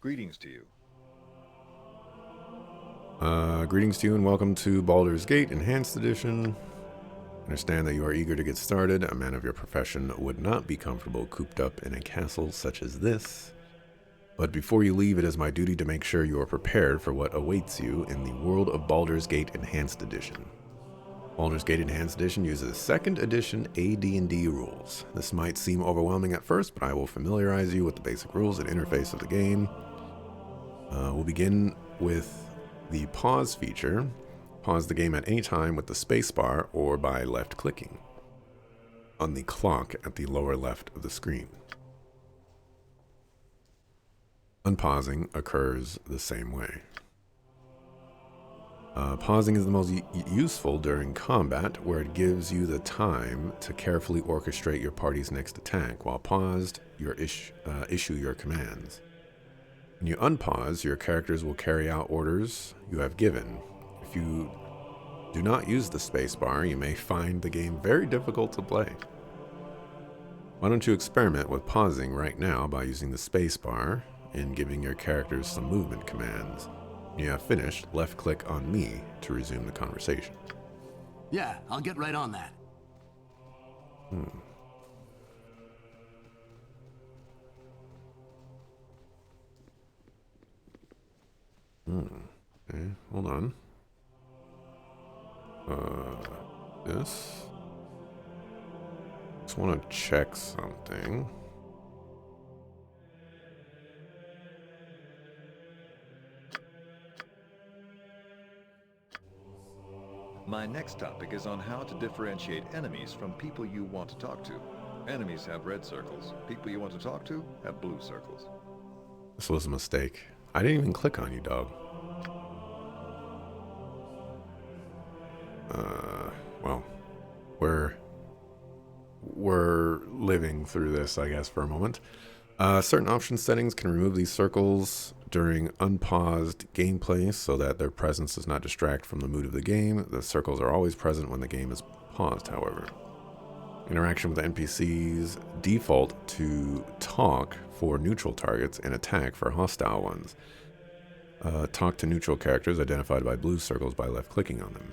Greetings to you. Greetings to you and welcome to Baldur's Gate Enhanced Edition. Understand that you are eager to get started. A man of your profession would not be comfortable cooped up in a castle such as this. But before you leave, it is my duty to make sure you are prepared for what awaits you in the world of Baldur's Gate Enhanced Edition. Baldur's Gate Enhanced Edition uses 2nd edition AD&D rules. This might seem overwhelming at first, but I will familiarize you with the basic rules and interface of the game. We'll begin with the pause feature. Pause the game at any time with the spacebar or by left clicking on the clock at the lower left of the screen. Unpausing occurs the same way. Pausing is the most useful during combat, where it gives you the time to carefully orchestrate your party's next attack. While paused, you issue your commands. When you unpause, your characters will carry out orders you have given. If you do not use the spacebar, you may find the game very difficult to play. Why don't you experiment with pausing right now by using the spacebar and giving your characters some movement commands. When you have finished, left click on me to resume the conversation. Yeah, I'll get right on that. Okay, hold on. This. Just want to check something. My next topic is on how to differentiate enemies from people you want to talk to. Enemies have red circles. People you want to talk to have blue circles. This was a mistake. I didn't even click on you, dog. Well, we're living through this, I guess, for a moment. Certain option settings can remove these circles during unpaused gameplay so that their presence does not distract from the mood of the game. The circles are always present when the game is paused, however. Interaction with NPCs default to talk for neutral targets and attack for hostile ones. Talk to neutral characters identified by blue circles by left-clicking on them.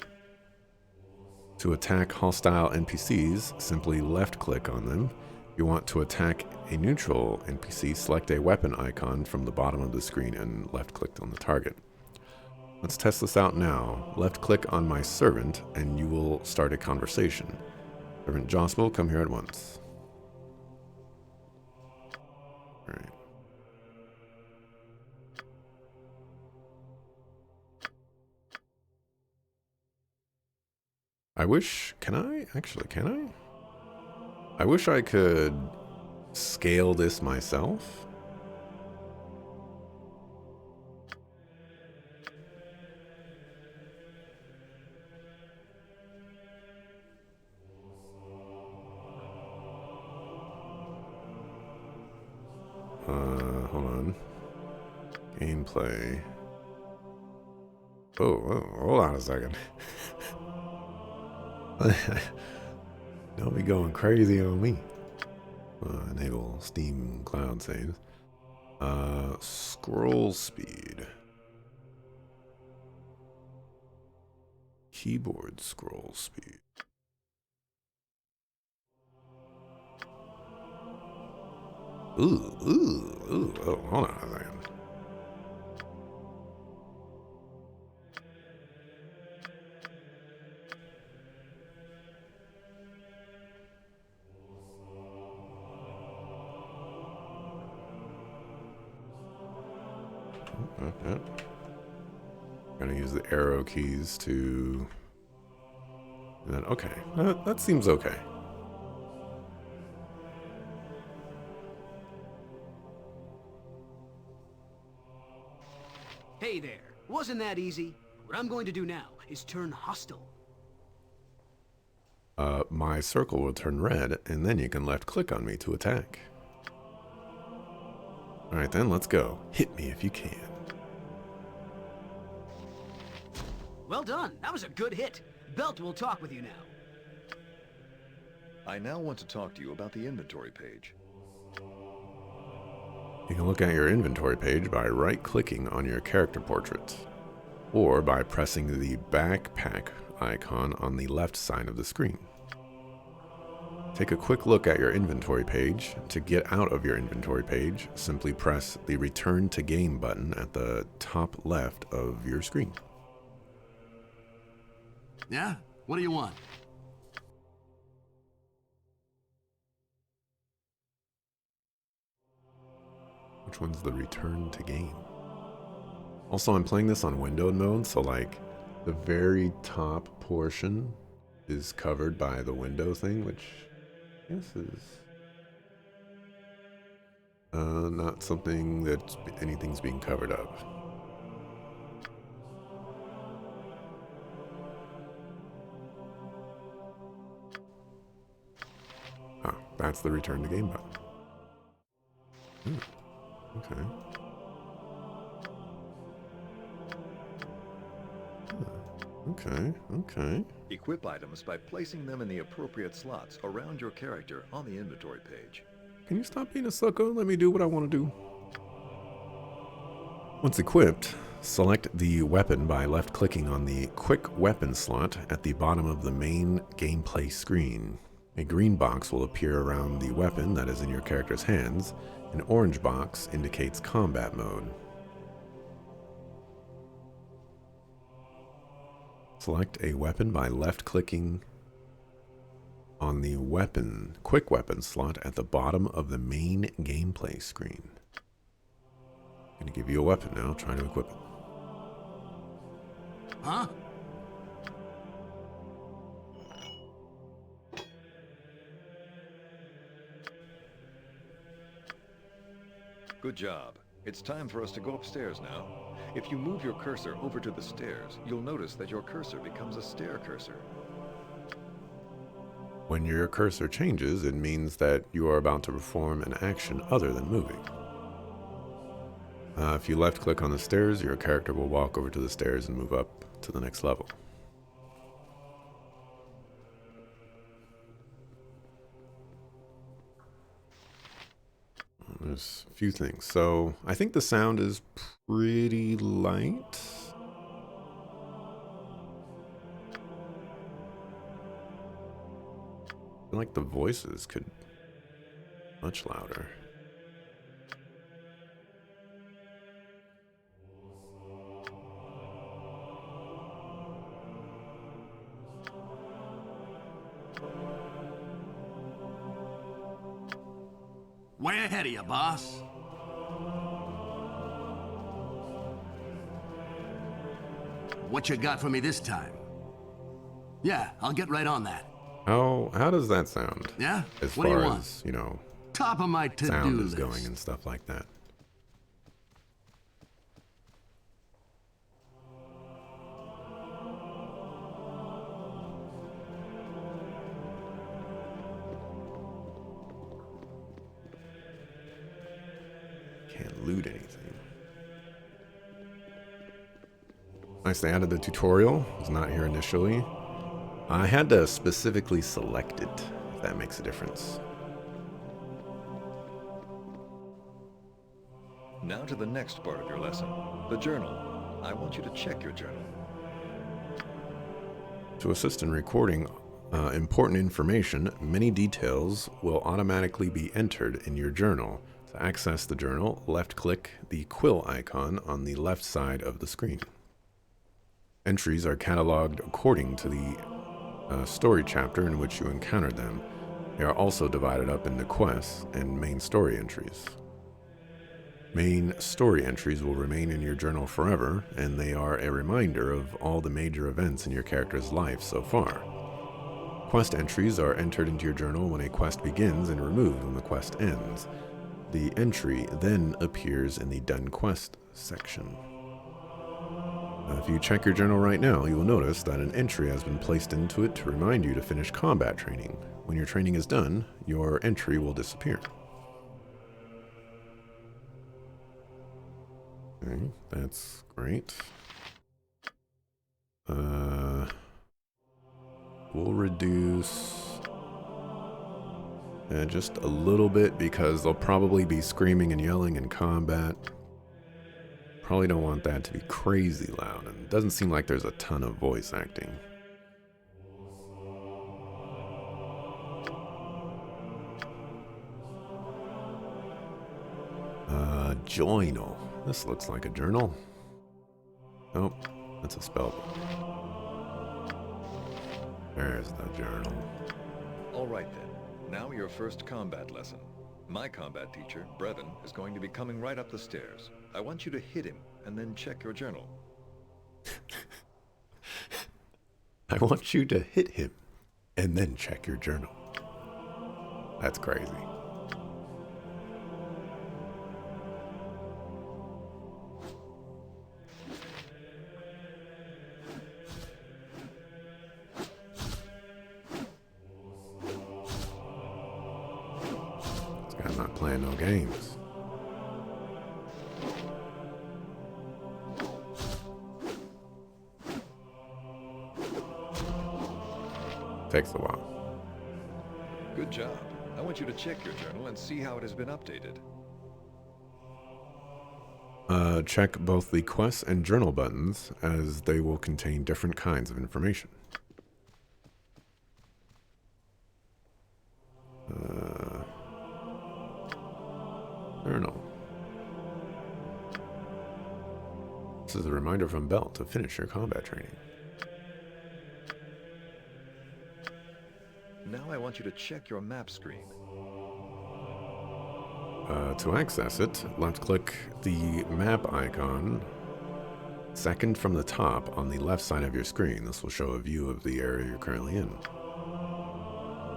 To attack hostile NPCs, simply left-click on them. If you want to attack a neutral NPC, select a weapon icon from the bottom of the screen and left-click on the target. Let's test this out now. Left-click on my servant, and you will start a conversation. Servant Jospel, come here at once. All right. I wish, can I? Actually, can I? I wish I could scale this myself. Hold on. Gameplay. Oh, hold on a second. Don't be going crazy on me. Enable Steam Cloud saves. Scroll speed. Keyboard scroll speed. Ooh. Oh, hold on a second. Okay. Gonna use the arrow keys to. And then, okay, that seems okay. Hey there, wasn't that easy? What I'm going to do now is turn hostile. My circle will turn red, and then you can left click on me to attack. Alright then, let's go. Hit me if you can. Well done, that was a good hit. Belt will talk with you now. I now want to talk to you about the inventory page. You can look at your inventory page by right-clicking on your character portrait, or by pressing the backpack icon on the left side of the screen. Take a quick look at your inventory page. To get out of your inventory page, simply press the Return to Game button at the top left of your screen. Yeah? What do you want? Which one's the Return to Game? Also, I'm playing this on windowed mode, so like the very top portion is covered by the window thing, which I guess is not something that anything's being covered up. Ah, that's the Return to Game button. Okay. Okay. Equip items by placing them in the appropriate slots around your character on the inventory page. Can you stop being a sucker? Let me do what I want to do. Once equipped, select the weapon by left-clicking on the Quick Weapon slot at the bottom of the main gameplay screen. A green box will appear around the weapon that is in your character's hands. An orange box indicates combat mode. Select a weapon by left-clicking on the Quick Weapon slot at the bottom of the main gameplay screen. I'm going to give you a weapon now. Try to equip it. Huh? Good job. It's time for us to go upstairs now. If you move your cursor over to the stairs, you'll notice that your cursor becomes a stair cursor. When your cursor changes, it means that you are about to perform an action other than moving. If you left-click on the stairs, your character will walk over to the stairs and move up to the next level. There's a few things. So I think the sound is pretty light. I feel like the voices could be much louder. Way ahead of you, boss. What you got for me this time? Yeah, I'll get right on that. How does that sound? Yeah? As What do you far want? as, you know, Top of my to-do sound list. is going and stuff like that. Can't loot anything. Nice, they added the tutorial. It was not here initially. I had to specifically select it, if that makes a difference. Now to the next part of your lesson, the journal. I want you to check your journal. To assist in recording important information, many details will automatically be entered in your journal. To access the journal, left-click the quill icon on the left side of the screen. Entries are cataloged according to the story chapter in which you encountered them. They are also divided up into quests and main story entries. Main story entries will remain in your journal forever, and they are a reminder of all the major events in your character's life so far. Quest entries are entered into your journal when a quest begins and removed when the quest ends. The entry then appears in the Done Quest section. If you check your journal right now, you will notice that an entry has been placed into it to remind you to finish combat training. When your training is done, your entry will disappear. Okay, that's great. We'll reduce Just a little bit, because they'll probably be screaming and yelling in combat. Probably don't want that to be crazy loud, and it doesn't seem like there's a ton of voice acting. Journal. This looks like a journal. Nope, that's a spell book. There's the journal. All right then. Now your first combat lesson. My combat teacher, Brevin, is going to be coming right up the stairs. I want you to hit him and then check your journal. I want you to hit him and then check your journal. That's crazy. This guy's not playing no games. Takes a while. Good job. I want you to check your journal and see how it has been updated. Check both the quest and journal buttons, as they will contain different kinds of information. Journal. This is a reminder from Bell to finish your combat training. Now I want you to check your map screen. To access it, left-click the map icon, second from the top on the left side of your screen. This will show a view of the area you're currently in.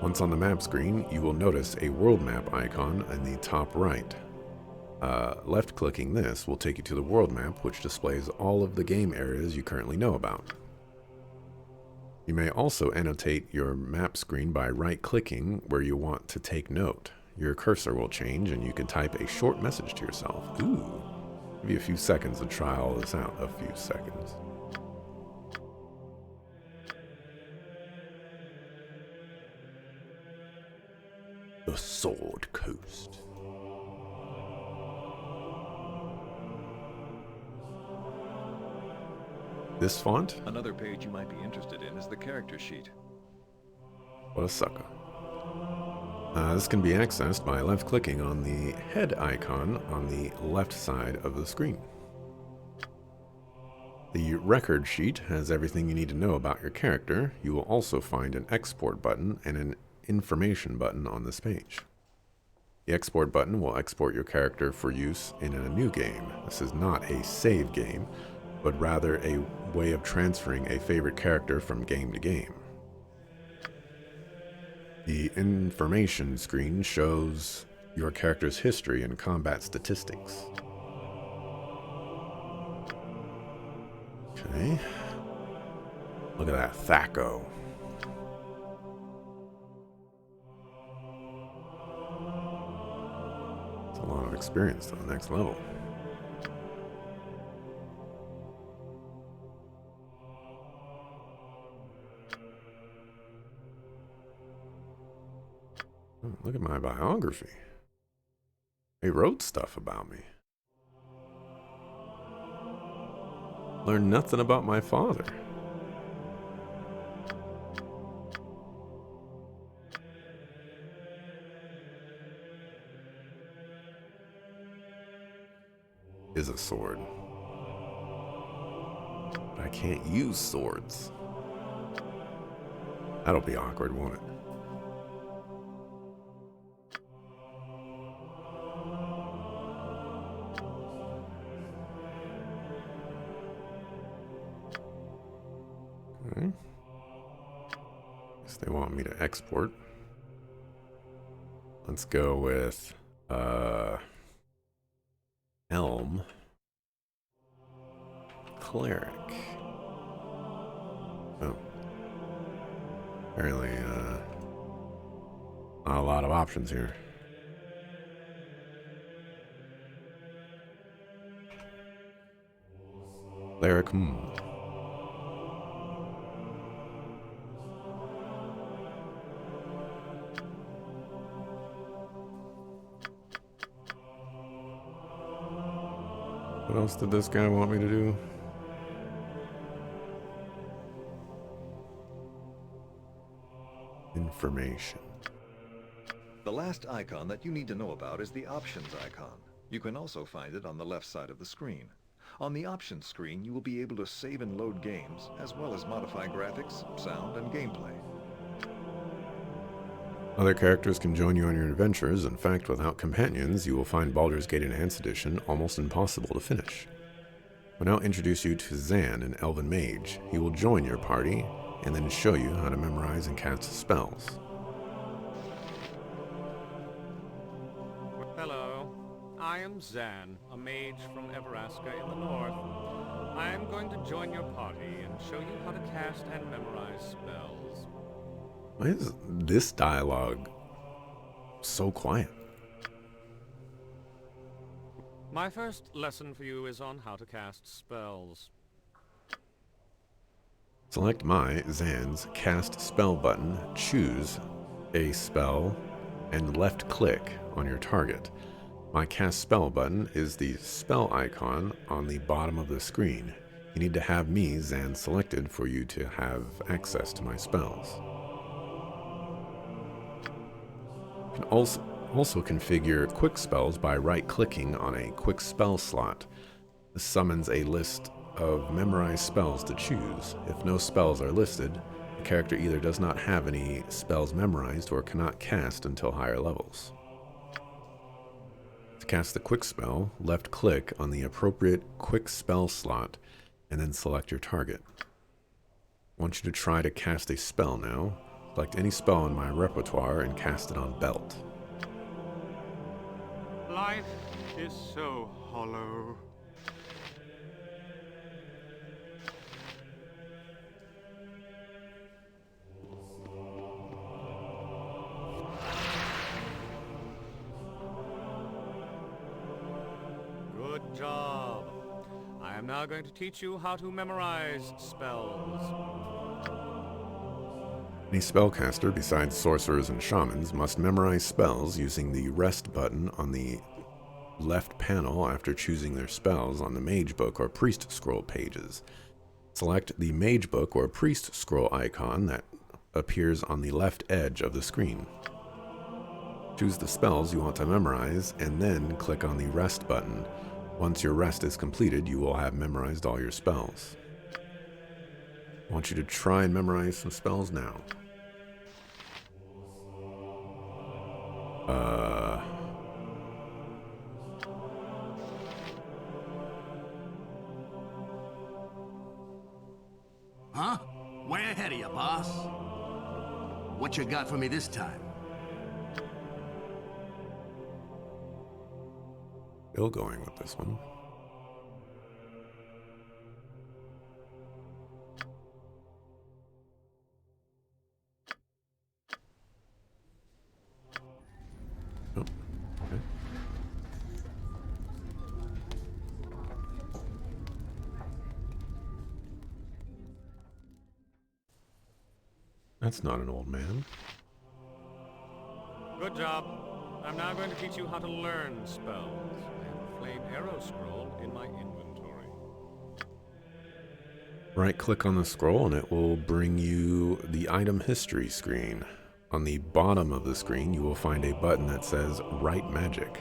Once on the map screen, you will notice a world map icon in the top right. Left-clicking this will take you to the world map, which displays all of the game areas you currently know about. You may also annotate your map screen by right-clicking where you want to take note. Your cursor will change and you can type a short message to yourself. Ooh, give you a few seconds to try all this out. A few seconds. The Sword Coast. This font? Another page you might be interested in is the character sheet. What a sucker. This can be accessed by left-clicking on the head icon on the left side of the screen. The record sheet has everything you need to know about your character. You will also find an export button and an information button on this page. The export button will export your character for use in a new game. This is not a save game, but rather a way of transferring a favorite character from game to game. The information screen shows your character's history and combat statistics. Okay. Look at that Thaco. It's a lot of experience to the next level. Look at my biography. They wrote stuff about me. Learned nothing about my father. Is a sword. But I can't use swords. That'll be awkward, won't it? Okay. Guess they want me to export. Let's go with Elm Cleric. Oh. Apparently, not a lot of options here. Cleric, What else did this guy want me to do? Information. The last icon that you need to know about is the Options icon. You can also find it on the left side of the screen. On the Options screen, you will be able to save and load games, as well as modify graphics, sound, and gameplay. Other characters can join you on your adventures. In fact, without companions, you will find Baldur's Gate Enhanced Edition almost impossible to finish. We'll now introduce you to Zan, an elven mage. He will join your party and then show you how to memorize and cast spells. Hello, I am Zan, a mage from Everaska in the north. I am going to join your party and show you how to cast and memorize spells. Why is this dialogue so quiet? My first lesson for you is on how to cast spells. Select my, Zan's, Cast Spell button, choose a spell, and left-click on your target. My Cast Spell button is the spell icon on the bottom of the screen. You need to have me, Zan, selected for you to have access to my spells. You can also configure quick spells by right-clicking on a quick spell slot. This summons a list of memorized spells to choose. If no spells are listed, the character either does not have any spells memorized or cannot cast until higher levels. To cast the quick spell, left-click on the appropriate quick spell slot and then select your target. I want you to try to cast a spell now. Select any spell in my repertoire and cast it on Belt. Life is so hollow. Good job. I am now going to teach you how to memorize spells. Any spellcaster besides sorcerers and shamans must memorize spells using the rest button on the left panel after choosing their spells on the Mage Book or Priest Scroll pages. Select the Mage Book or Priest Scroll icon that appears on the left edge of the screen. Choose the spells you want to memorize and then click on the Rest button. Once your rest is completed, you will have memorized all your spells. I want you to try and memorize some spells now. Huh? Way ahead of you, boss. What you got for me this time? Still going with this one. Oh, okay. That's not an old man. Good job. I'm now going to teach you how to learn spells. I have a flame arrow scroll in my inventory. Right-click on the scroll and it will bring you the item history screen. On the bottom of the screen, you will find a button that says Write Magic.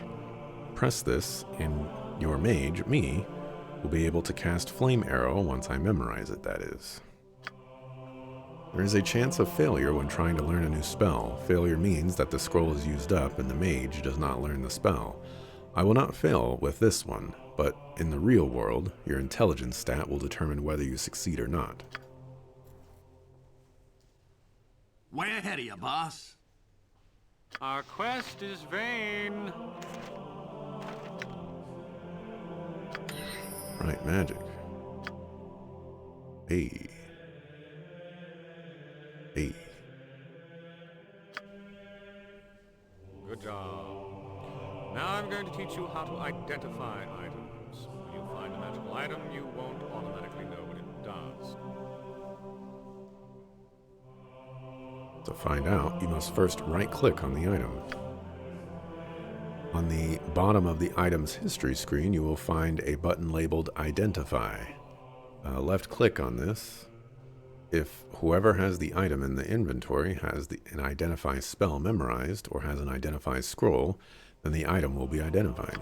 Press this, and your mage, me, will be able to cast Flame Arrow once I memorize it, that is. There is a chance of failure when trying to learn a new spell. Failure means that the scroll is used up and the mage does not learn the spell. I will not fail with this one, but in the real world, your intelligence stat will determine whether you succeed or not. Way ahead of you, boss. Our quest is vain. Right, magic. Hey. Hey. Good job. Now I'm going to teach you how to identify items. When you find a magical item, you won't automatically know what it does. To find out, you must first right-click on the item. On the bottom of the item's history screen, you will find a button labeled Identify. Left click on this. If whoever has the item in the inventory has an Identify spell memorized or has an Identify scroll, then the item will be identified.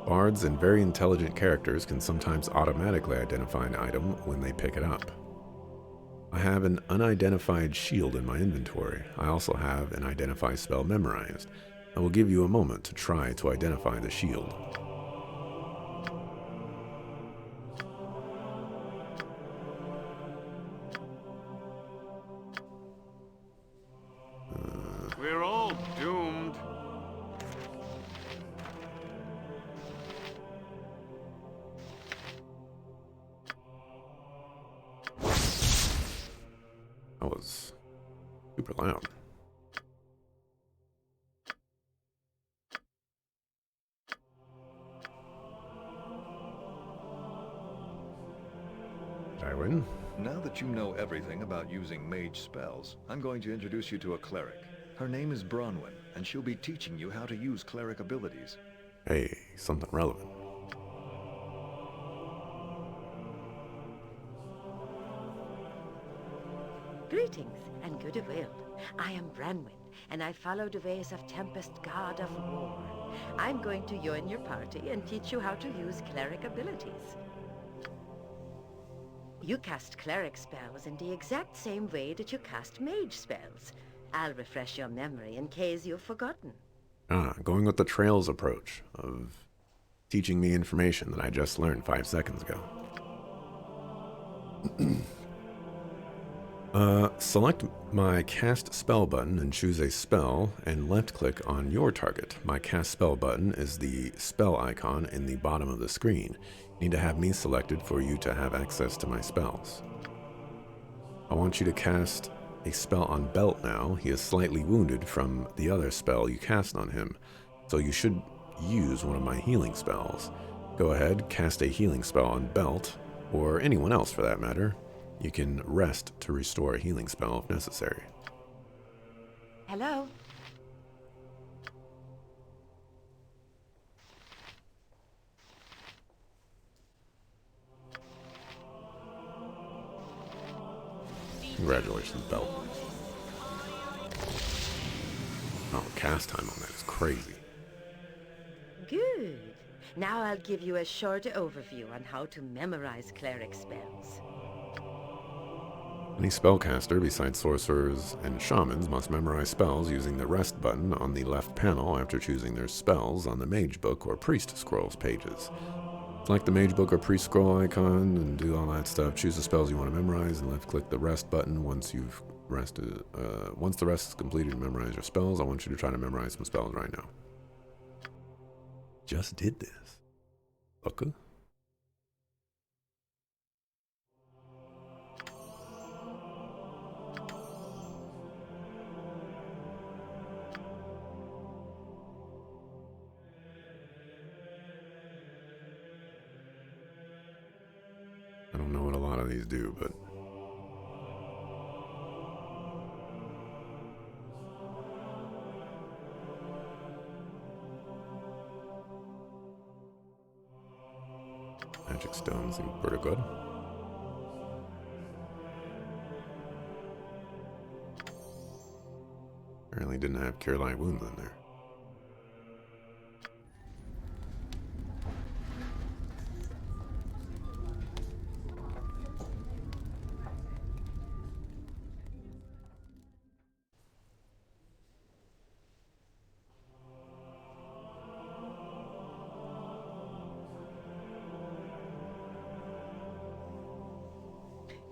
Bards and very intelligent characters can sometimes automatically identify an item when they pick it up. I have an unidentified shield in my inventory. I also have an Identify spell memorized. I will give you a moment to try to identify the shield. We're all doomed. That was super loud. Did I win? Now that you know everything about using mage spells, I'm going to introduce you to a cleric. Her name is Bronwyn, and she'll be teaching you how to use cleric abilities. Hey, something relevant. Greetings and goodwill. I am Branwyn, and I follow the ways of Tempest, god of war. I'm going to join your party and teach you how to use cleric abilities. You cast cleric spells in the exact same way that you cast mage spells. I'll refresh your memory in case you've forgotten. Going with the Trails approach of teaching me information that I just learned 5 seconds ago. Select my cast spell button and choose a spell and left click on your target. My cast spell button is the spell icon in the bottom of the screen. You need to have me selected for you to have access to my spells. I want you to cast a spell on Belt now. He is slightly wounded from the other spell you cast on him, so you should use one of my healing spells. Go ahead, cast a healing spell on Belt, or anyone else for that matter. You can rest to restore a healing spell if necessary. Hello? Congratulations, Belt. Oh, cast time on that is crazy. Good. Now I'll give you a short overview on how to memorize cleric spells. Any spellcaster besides sorcerers and shamans must memorize spells using the rest button on the left panel after choosing their spells on the mage book or priest scrolls pages. Select the mage book or priest scroll icon and do all that stuff. Choose the spells you want to memorize and left click the rest button once you've rested. Once the rest is completed and memorize your spells, I want you to try to memorize some spells right now. Just did this. Okay. I don't know what a lot of these do, but magic stones seem pretty good. Apparently didn't have cure light wounds in there.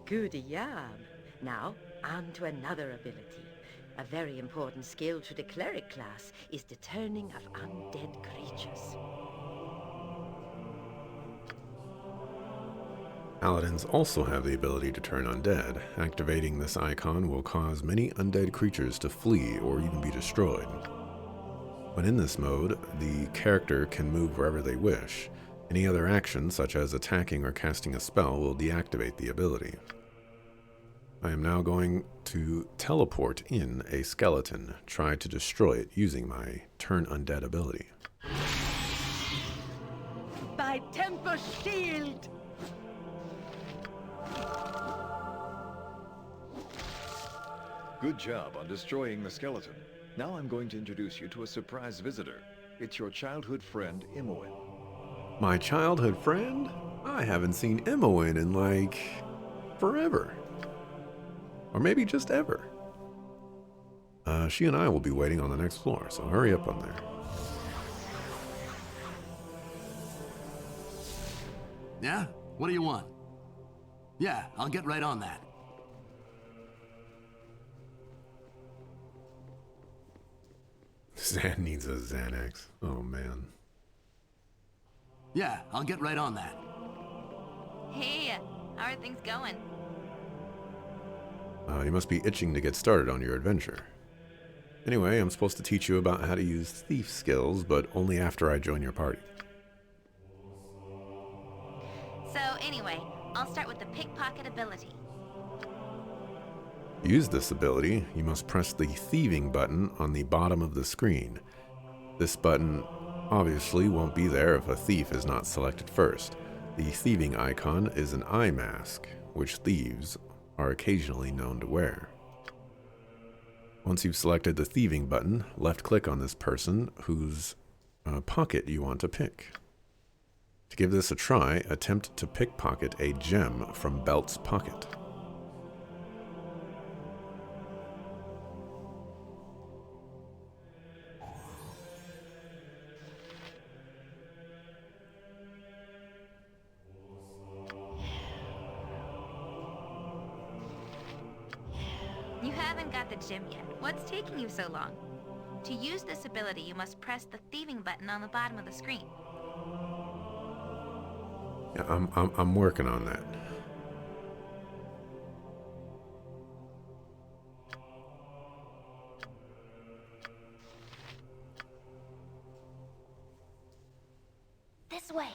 Good job. Now, on to another ability. A very important skill to the cleric class is the turning of undead creatures. Paladins also have the ability to turn undead. Activating this icon will cause many undead creatures to flee or even be destroyed. When in this mode, the character can move wherever they wish. Any other action, such as attacking or casting a spell, will deactivate the ability. I am now going to teleport in a skeleton. Try to destroy it using my Turn Undead ability. my Tempest shield! Good job on destroying the skeleton. Now I'm going to introduce you to a surprise visitor. It's your childhood friend, Imoen. My childhood friend? I haven't seen Imoen in like forever. Or maybe just ever. She and I will be waiting on the next floor, so hurry up on there. Yeah? What do you want? Yeah, I'll get right on that. Zan needs a Xanax. Oh man. Yeah, I'll get right on that. Hey, how are things going? You must be itching to get started on your adventure. Anyway, I'm supposed to teach you about how to use thief skills, but only after I join your party. So anyway, I'll start with the pickpocket ability. To use this ability, you must press the thieving button on the bottom of the screen. This button obviously won't be there if a thief is not selected first. The thieving icon is an eye mask, which thieves are occasionally known to wear. Once you've selected the thieving button, left-click on this person whose pocket you want to pick. To give this a try, attempt to pickpocket a gem from Belt's pocket. You haven't got the gem yet. What's taking you so long? To use this ability, you must press the thieving button on the bottom of the screen. Yeah, I'm working on that. This way.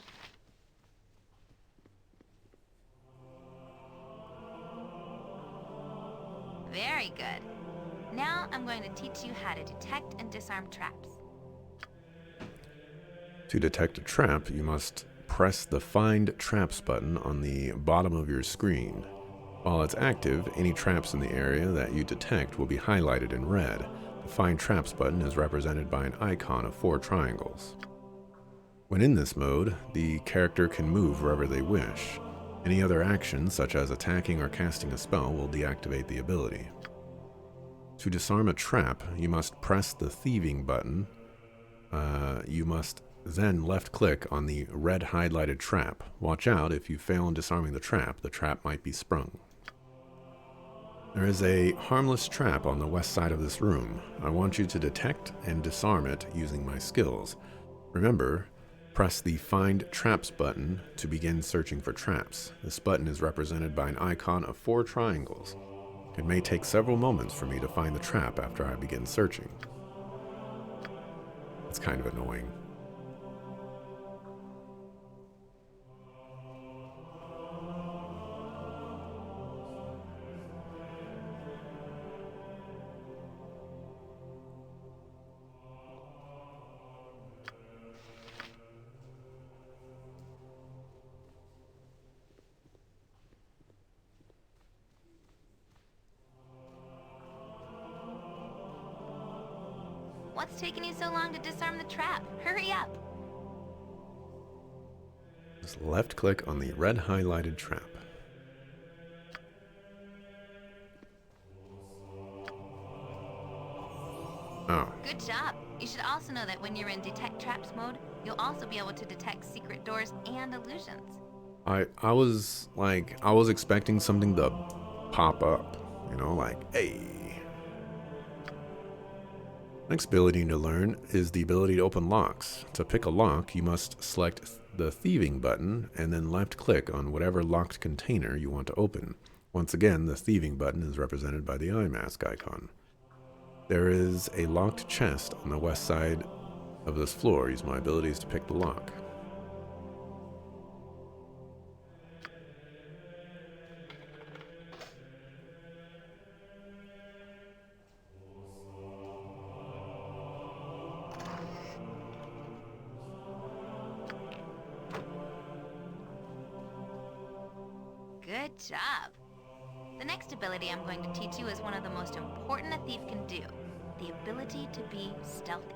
Very good. Now I'm going to teach you how to detect and disarm traps. To detect a trap, you must press the Find Traps button on the bottom of your screen. While it's active, any traps in the area that you detect will be highlighted in red. The Find Traps button is represented by an icon of 4 triangles. When in this mode, the character can move wherever they wish. Any other action, such as attacking or casting a spell, will deactivate the ability. To disarm a trap, you must press the thieving button. You must then left-click on the red highlighted trap. Watch out, if you fail in disarming the trap might be sprung. There is a harmless trap on the west side of this room. I want you to detect and disarm it using my skills. Remember, press the Find Traps button to begin searching for traps. This button is represented by an icon of 4 triangles. It may take several moments for me to find the trap after I begin searching. It's kind of annoying. What's taking you so long to disarm the trap? Hurry up! Just left-click on the red highlighted trap. Oh. Good job! You should also know that when you're in Detect Traps mode, you'll also be able to detect secret doors and illusions. I was expecting something to pop up, like, hey. Next ability to learn is the ability to open locks. To pick a lock, you must select the thieving button and then left-click on whatever locked container you want to open. Once again, the thieving button is represented by the eye mask icon. There is a locked chest on the west side of this floor. Use my abilities to pick the lock. Good job. The next ability I'm going to teach you is one of the most important a thief can do. The ability to be stealthy.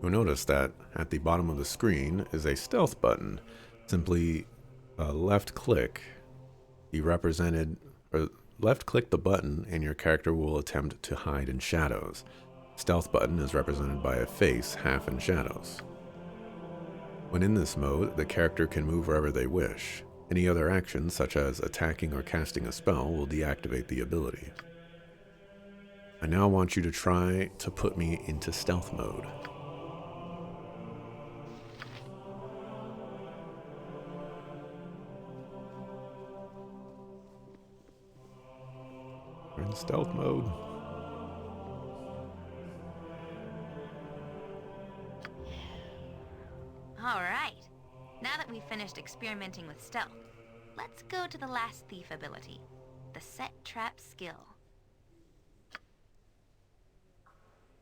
You'll notice that at the bottom of the screen is a stealth button. Simply left click left click the button and your character will attempt to hide in shadows. Stealth button is represented by a face half in shadows. When in this mode, the character can move wherever they wish. Any other actions, such as attacking or casting a spell, will deactivate the ability. I now want you to try to put me into stealth mode. We're in stealth mode. Alright. Now that we've finished experimenting with stealth, let's go to the last thief ability, the set trap skill.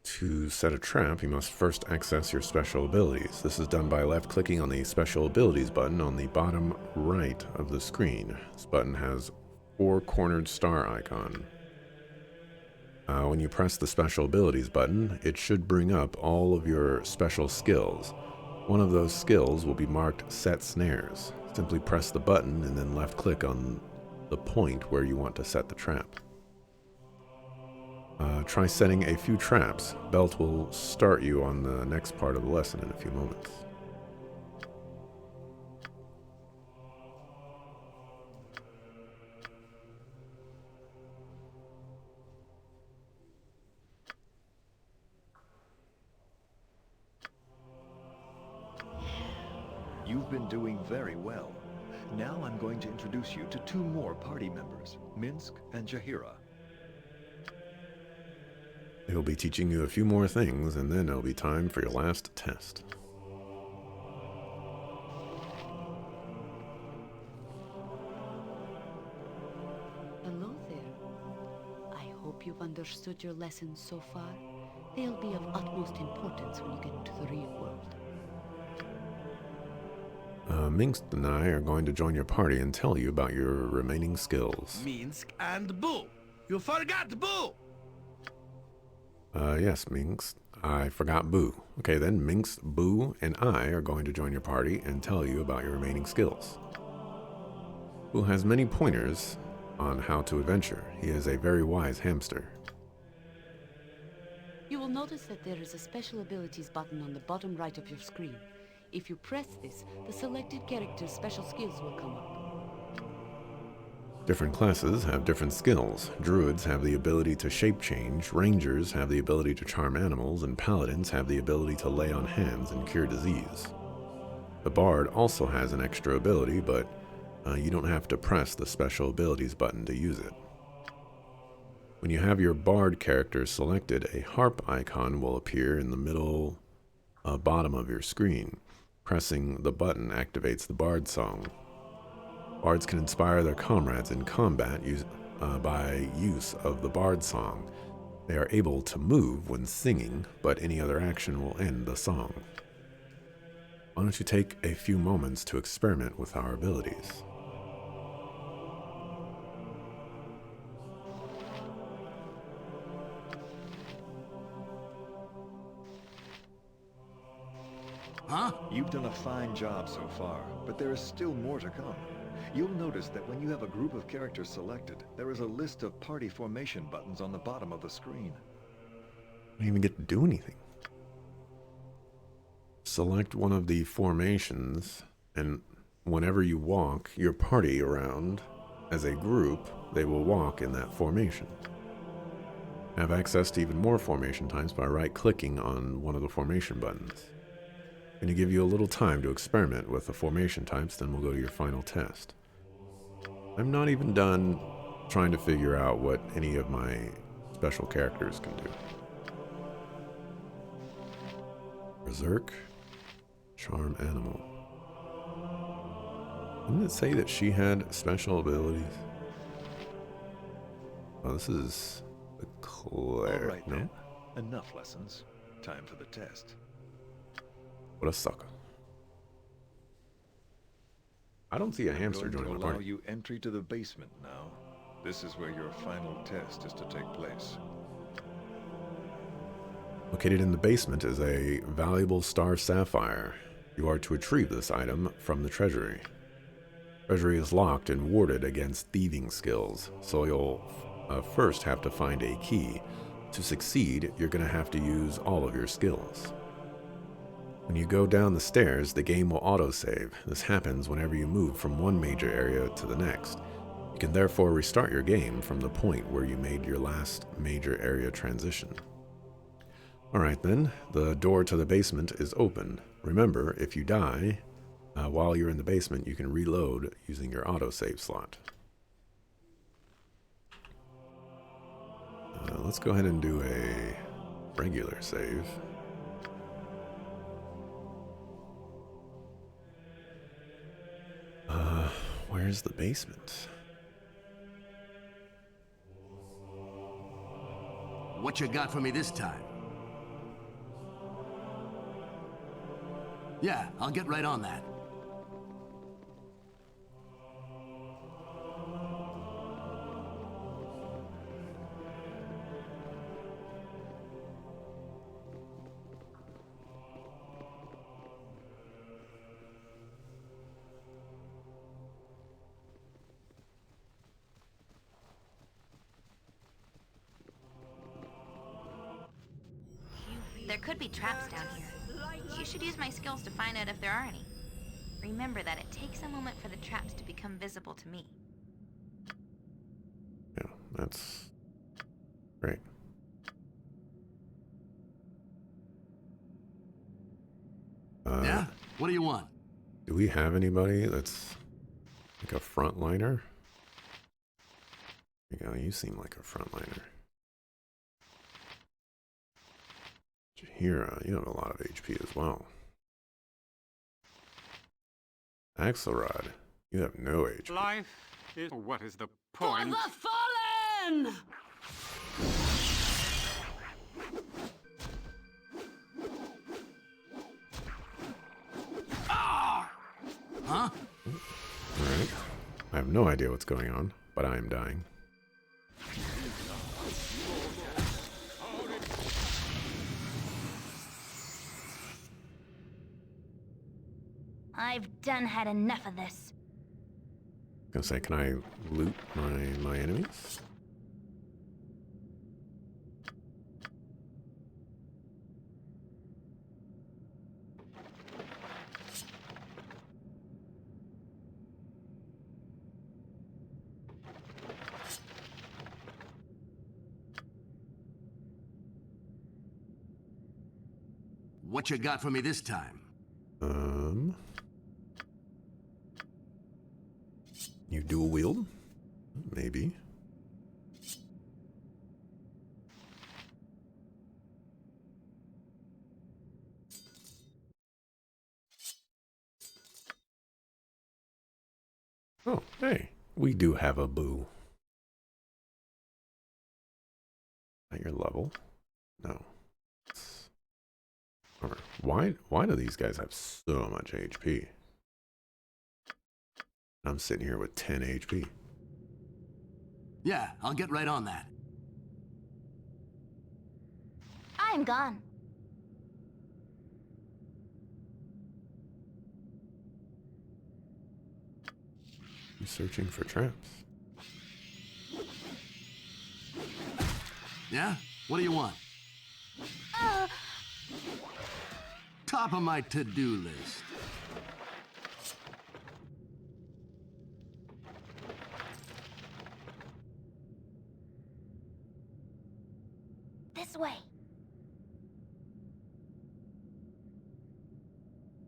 To set a trap, you must first access your special abilities. This is done by left-clicking on the Special Abilities button on the bottom right of the screen. This button has 4-cornered star icon. When you press the Special Abilities button, it should bring up all of your special skills. One of those skills will be marked Set Snares. Simply press the button and then left-click on the point where you want to set the trap. Try setting a few traps. Belt will start you on the next part of the lesson in a few moments. You've been doing very well. Now I'm going to introduce you to 2 more party members, Minsk and Jahira. He'll be teaching you a few more things, and then it'll be time for your last test. Hello there. I hope you've understood your lessons so far. They'll be of utmost importance when you get into the real world. Minsk and I are going to join your party and tell you about your remaining skills. Minsk and Boo. You forgot Boo! Yes, Minsk. I forgot Boo. Okay, then Minsk, Boo, and I are going to join your party and tell you about your remaining skills. Boo has many pointers on how to adventure. He is a very wise hamster. You will notice that there is a Special Abilities button on the bottom right of your screen. If you press this, the selected character's special skills will come up. Different classes have different skills. Druids have the ability to shape change, Rangers have the ability to charm animals, and Paladins have the ability to lay on hands and cure disease. The Bard also has an extra ability, but you don't have to press the Special Abilities button to use it. When you have your Bard character selected, a harp icon will appear in the middle bottom of your screen. Pressing the button activates the Bard song. Bards can inspire their comrades in combat by use of the Bard song. They are able to move when singing, but any other action will end the song. Why don't you take a few moments to experiment with our abilities? Huh? You've done a fine job so far, but there is still more to come. You'll notice that when you have a group of characters selected, there is a list of party formation buttons on the bottom of the screen. I don't even get to do anything. Select one of the formations, and whenever you walk your party around as a group, they will walk in that formation. Have access to even more formation types by right-clicking on one of the formation buttons. I'm going to give you a little time to experiment with the formation types, then we'll go to your final test. I'm not even done trying to figure out what any of my special characters can do. Berserk, Charm Animal. Didn't it say that she had special abilities? Oh, this is the All cleric. right, No? then. Enough lessons. Time for the test. What a sucker. I don't see a I'm hamster going to joining the allow party. you entry to the basement now. This is where your final test is to take place. Located in the basement is a valuable star sapphire. You are to retrieve this item from the treasury. Treasury is locked and warded against thieving skills, so you'll first have to find a key. To succeed, you're going to have to use all of your skills. When you go down the stairs, the game will autosave. This happens whenever you move from one major area to the next. You can therefore restart your game from the point where you made your last major area transition. Alright then, the door to the basement is open. Remember, if you die while you're in the basement, you can reload using your autosave slot. Let's go ahead and do a regular save. Where's the basement? What you got for me this time? Yeah, I'll get right on that. There could be traps down here. You should use my skills to find out if there are any. Remember that it takes a moment for the traps to become visible to me. Yeah, that's great. Yeah? What do you want? Do we have anybody that's like a frontliner? There you go, you seem like a frontliner. Jahira, you have a lot of HP as well. Axelrod, you have no HP. Life is... What is the point? For the fallen! Huh? Alright. I have no idea what's going on, but I am dying. I've done had enough of this. Gonna say, can I loot my enemies? What you got for me this time? You dual wield? Maybe. Oh, hey, we do have a boo. At your level? No. Why do these guys have so much HP? I'm sitting here with 10 HP. Yeah, I'll get right on that. I'm gone. You searching for traps? Yeah? What do you want? Top of my to-do list. This way.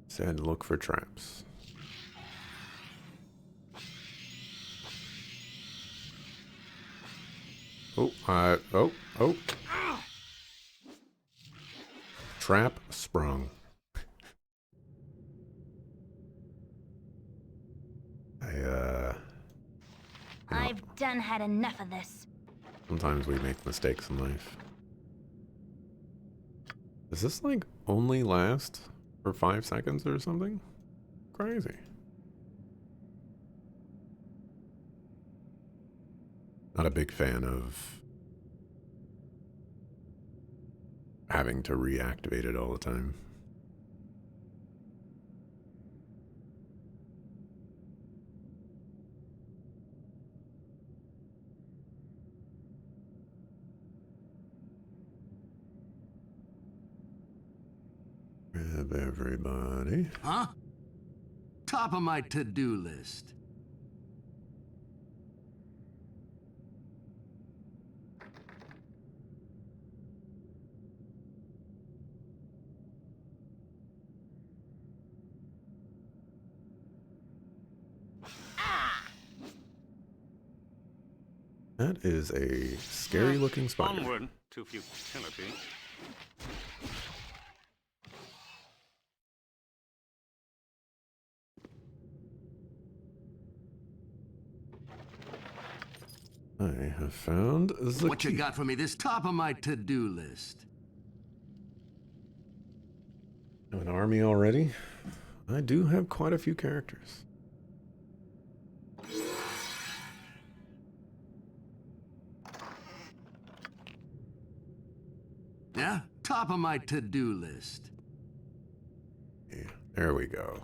Said look for traps. Oh. Trap sprung. I've done had enough of this. Sometimes we make mistakes in life. Does this like only last for 5 seconds or something? Crazy. Not a big fan of having to reactivate it all the time. Grab everybody. Huh? Top of my to-do list. That is a scary-looking spider. Onward to futility. I have found the What you key. got for me this top of my to-do list? An army already? I do have quite a few characters. Yeah? Top of my to-do list. Yeah, there we go.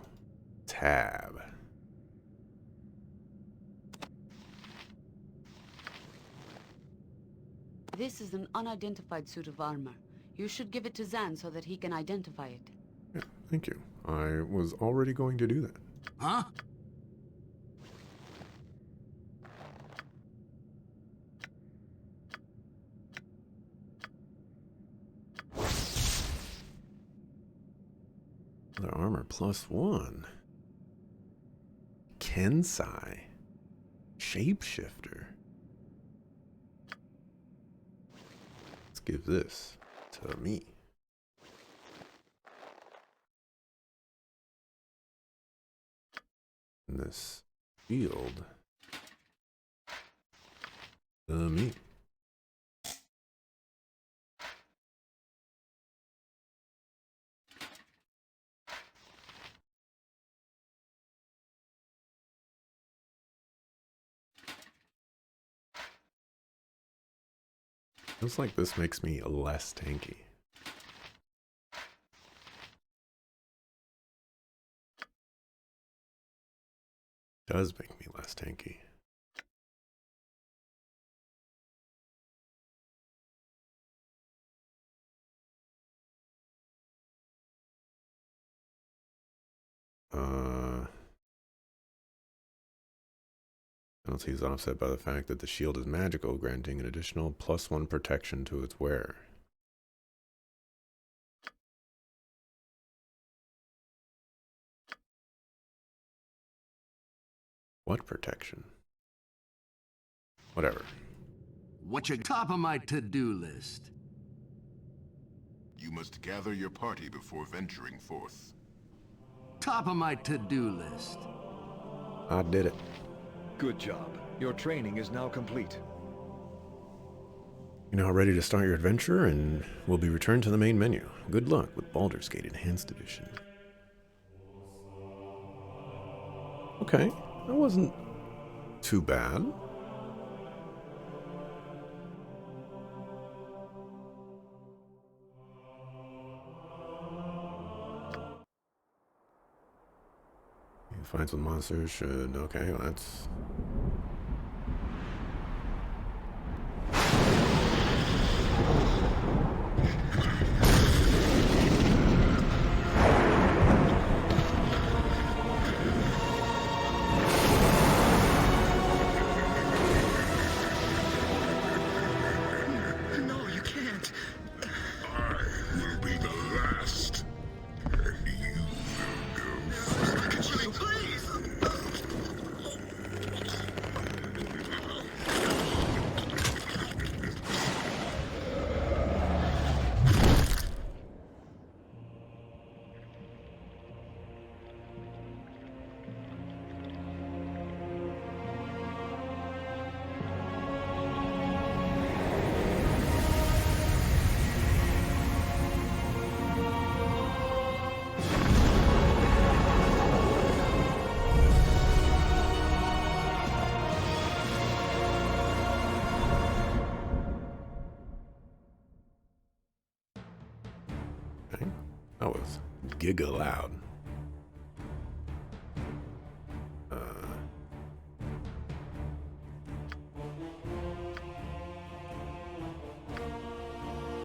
Tab. This is an unidentified suit of armor. You should give it to Zan so that he can identify it. Yeah, thank you. I was already going to do that. Huh? Other armor +1. Kensai. Shapeshifter. Let's give this to me. And this shield to me. Feels like this makes me less tanky. Does make me less tanky. Penalty is offset by the fact that the shield is magical, granting an additional +1 protection to its wearer. What protection? Whatever. What you top of my to-do list? You must gather your party before venturing forth. Top of my to-do list. I did it. Good job. Your training is now complete. You're now ready to start your adventure and will be returned to the main menu. Good luck with Baldur's Gate Enhanced Edition. Okay, that wasn't too bad. Find some monsters should... Okay, well that's... No, you can't. I will be the last. And you will go first. Please! Okay. That was giga loud.